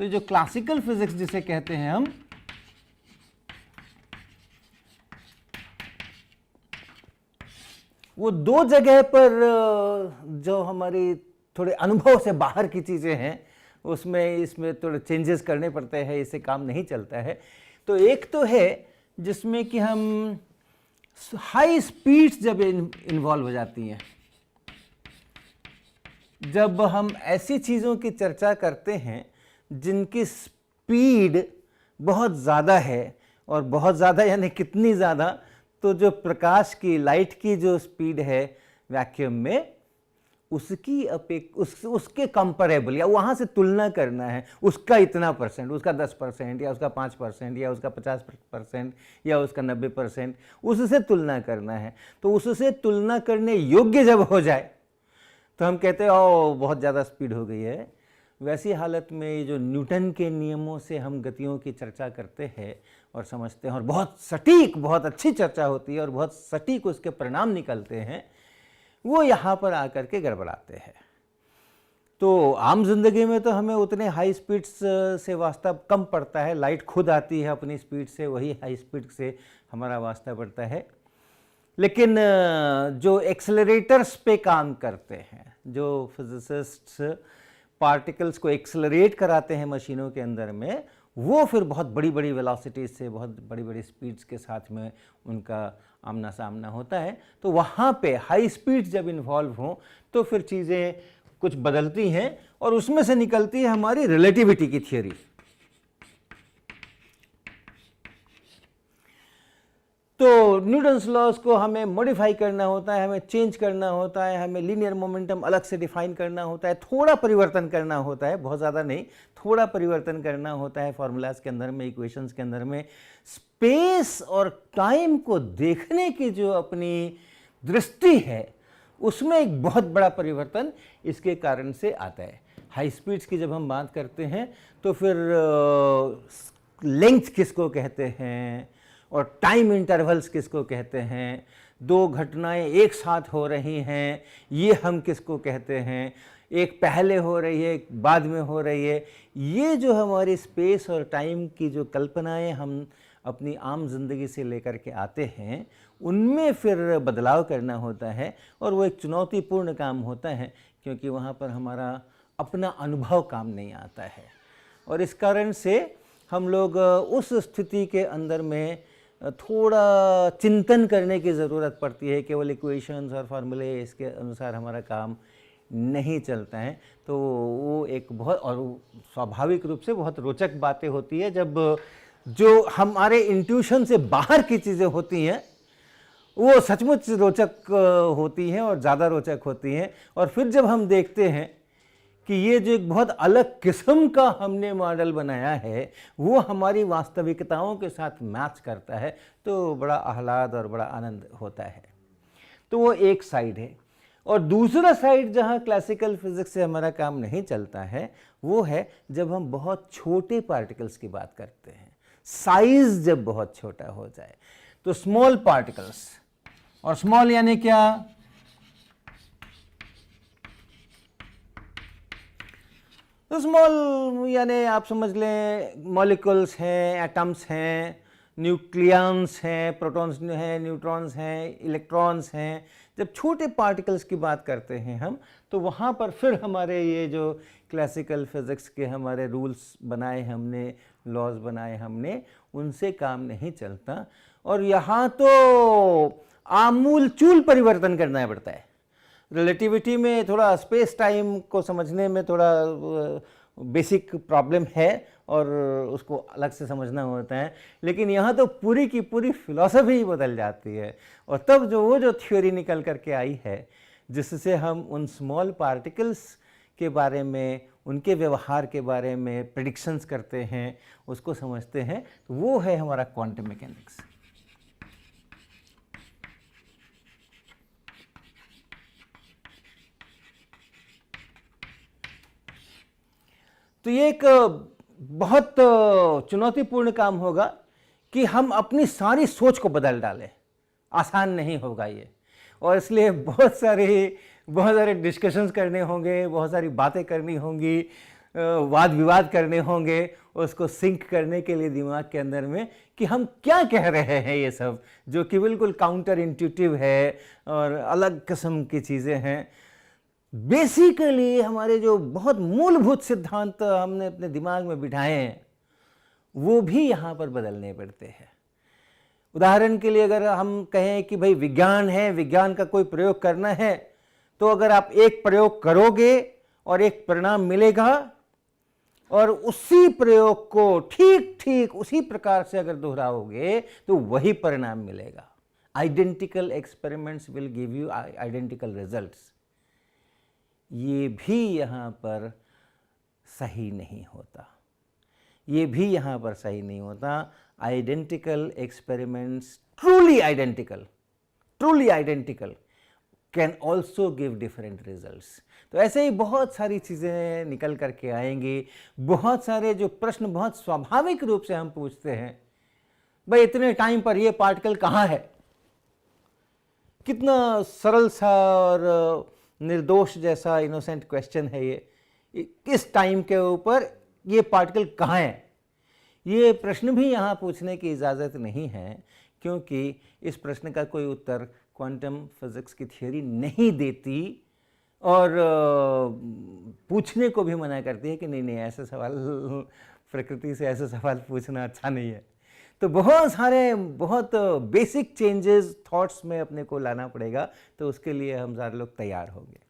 तो जो classical physics जिसे कहते हैं हम, वो दो जगह पर जो हमारी थोड़े अनुभव से बाहर की चीज़ें हैं उसमें इसमें थोड़े चेंजेस करने पड़ते हैं, इससे काम नहीं चलता है। तो एक तो है जिसमें कि हम हाई स्पीड्स जब इन्वॉल्व हो जाती हैं, जब हम ऐसी चीज़ों की चर्चा करते हैं जिनकी स्पीड बहुत ज़्यादा है, और बहुत ज़्यादा यानी कितनी ज़्यादा, तो जो प्रकाश की, लाइट की जो स्पीड है वैक्यूम में, उसकी उसके कंपेरेबल या वहाँ से तुलना करना है, उसका इतना परसेंट, उसका 10% या उसका 5% या उसका 50% या उसका 90%, उससे तुलना करना है। तो उससे तुलना करने योग्य जब हो जाए तो हम कहते हैं ओ बहुत ज़्यादा स्पीड हो गई है। वैसी हालत में जो न्यूटन के नियमों से हम गतियों की चर्चा करते हैं और समझते हैं, और बहुत सटीक, बहुत अच्छी चर्चा होती है और बहुत सटीक उसके परिणाम निकलते हैं, वो यहाँ पर आकर के गड़बड़ाते हैं। तो आम जिंदगी में तो हमें उतने हाई स्पीड्स से वास्ता कम पड़ता है, लाइट खुद आती है अपनी स्पीड से, वही हाई स्पीड से हमारा वास्ता पड़ता है। लेकिन जो एक्सेलरेटर्स पे काम करते हैं, जो फिजिसिस्ट्स पार्टिकल्स को एक्सेलरेट कराते हैं मशीनों के अंदर में, वो फिर बहुत बड़ी बड़ी वेलोसिटीज से, बहुत बड़ी बड़ी स्पीड्स के साथ में उनका आमना सामना होता है। तो वहाँ पे हाई स्पीड्स जब इन्वॉल्व हों तो फिर चीज़ें कुछ बदलती हैं, और उसमें से निकलती है हमारी रिलेटिविटी की थियोरी। तो न्यूटन्स लॉज को हमें मॉडिफाई करना होता है, हमें चेंज करना होता है, हमें लीनियर मोमेंटम अलग से डिफाइन करना होता है, थोड़ा परिवर्तन करना होता है, बहुत ज़्यादा नहीं, थोड़ा परिवर्तन करना होता है फॉर्मूलाज के अंदर में, इक्वेशंस के अंदर में। स्पेस और टाइम को देखने की जो अपनी दृष्टि है उसमें एक बहुत बड़ा परिवर्तन इसके कारण से आता है। हाई स्पीड्स की जब हम बात करते हैं तो फिर लेंथ किसको कहते हैं और टाइम इंटरवल्स किसको कहते हैं, दो घटनाएं एक साथ हो रही हैं ये हम किसको कहते हैं, एक पहले हो रही है एक बाद में हो रही है, ये जो हमारी स्पेस और टाइम की जो कल्पनाएं हम अपनी आम जिंदगी से लेकर के आते हैं, उनमें फिर बदलाव करना होता है। और वो एक चुनौतीपूर्ण काम होता है क्योंकि वहाँ पर हमारा अपना अनुभव काम नहीं आता है, और इस कारण से हम लोग उस स्थिति के अंदर में थोड़ा चिंतन करने की ज़रूरत पड़ती है। केवल इक्वेशंस और फार्मूले इसके अनुसार हमारा काम नहीं चलता है। तो वो एक बहुत, और स्वाभाविक रूप से बहुत रोचक बातें होती है जब जो हमारे इंट्यूशन से बाहर की चीज़ें होती हैं वो सचमुच रोचक होती हैं और ज़्यादा रोचक होती हैं। और फिर जब हम देखते हैं कि ये जो एक बहुत अलग किस्म का हमने मॉडल बनाया है वो हमारी वास्तविकताओं के साथ मैच करता है, तो बड़ा आह्लाद और बड़ा आनंद होता है। तो वो एक साइड है। और दूसरा साइड जहाँ क्लासिकल फिजिक्स से हमारा काम नहीं चलता है वो है जब हम बहुत छोटे पार्टिकल्स की बात करते हैं, साइज जब बहुत छोटा हो जाए। तो स्मॉल पार्टिकल्स, और स्मॉल यानी क्या, तो स्मॉल यानी आप समझ लें मॉलिक्यूल्स हैं, एटम्स हैं, न्यूक्लियंस हैं, प्रोटॉन्स हैं, न्यूट्रॉन्स हैं, इलेक्ट्रॉन्स हैं। जब छोटे पार्टिकल्स की बात करते हैं हम, तो वहाँ पर फिर हमारे ये जो क्लासिकल फिजिक्स के हमारे रूल्स बनाए हमने, लॉज बनाए हमने, उनसे काम नहीं चलता। और यहाँ तो आमूल चूल परिवर्तन करना पड़ता है। रिलेटिविटी में थोड़ा स्पेस टाइम को समझने में थोड़ा बेसिक प्रॉब्लम है और उसको अलग से समझना होता है, लेकिन यहाँ तो पूरी की पूरी फिलॉसफी ही बदल जाती है। और तब जो वो जो थ्योरी निकल करके आई है जिससे हम उन स्मॉल पार्टिकल्स के बारे में, उनके व्यवहार के बारे में प्रेडिक्शंस करते हैं, उसको समझते हैं, तो वो है हमारा क्वांटम मैकेनिक्स। तो ये एक बहुत चुनौतीपूर्ण काम होगा कि हम अपनी सारी सोच को बदल डालें। आसान नहीं होगा ये, और इसलिए बहुत सारे डिस्कशंस करने होंगे, बहुत सारी बातें करनी होंगी, वाद विवाद करने होंगे उसको सिंक करने के लिए दिमाग के अंदर में कि हम क्या कह रहे हैं, ये सब जो कि बिल्कुल काउंटर इंट्यूटिव है और अलग किस्म की चीज़ें हैं। बेसिकली हमारे जो बहुत मूलभूत सिद्धांत हमने अपने दिमाग में बिठाए हैं वो भी यहाँ पर बदलने पड़ते हैं। उदाहरण के लिए अगर हम कहें कि भाई विज्ञान है, विज्ञान का कोई प्रयोग करना है, तो अगर आप एक प्रयोग करोगे और एक परिणाम मिलेगा और उसी प्रयोग को ठीक ठीक उसी प्रकार से अगर दोहराओगे तो वही परिणाम मिलेगा। Identical experiments will give you identical results. ये भी यहाँ पर सही नहीं होता, ये भी यहाँ पर सही नहीं होता। Identical experiments, truly identical can also give different results. तो ऐसे ही बहुत सारी चीज़ें निकल करके आएंगी। बहुत सारे जो प्रश्न बहुत स्वाभाविक रूप से हम पूछते हैं, भाई इतने टाइम पर ये पार्टिकल कहाँ है, कितना सरल सा और निर्दोष जैसा इनोसेंट क्वेश्चन है ये, किस टाइम के ऊपर ये पार्टिकल कहाँ है। ये प्रश्न भी यहाँ पूछने की इजाज़त नहीं है, क्योंकि इस प्रश्न का कोई उत्तर क्वांटम फिज़िक्स की थियोरी नहीं देती और पूछने को भी मना करती है कि नहीं ऐसे सवाल प्रकृति से ऐसे सवाल पूछना अच्छा नहीं है। तो बहुत सारे बहुत बेसिक चेंजेस थॉट्स में अपने को लाना पड़ेगा, तो उसके लिए हम सारे लोग तैयार होंगे।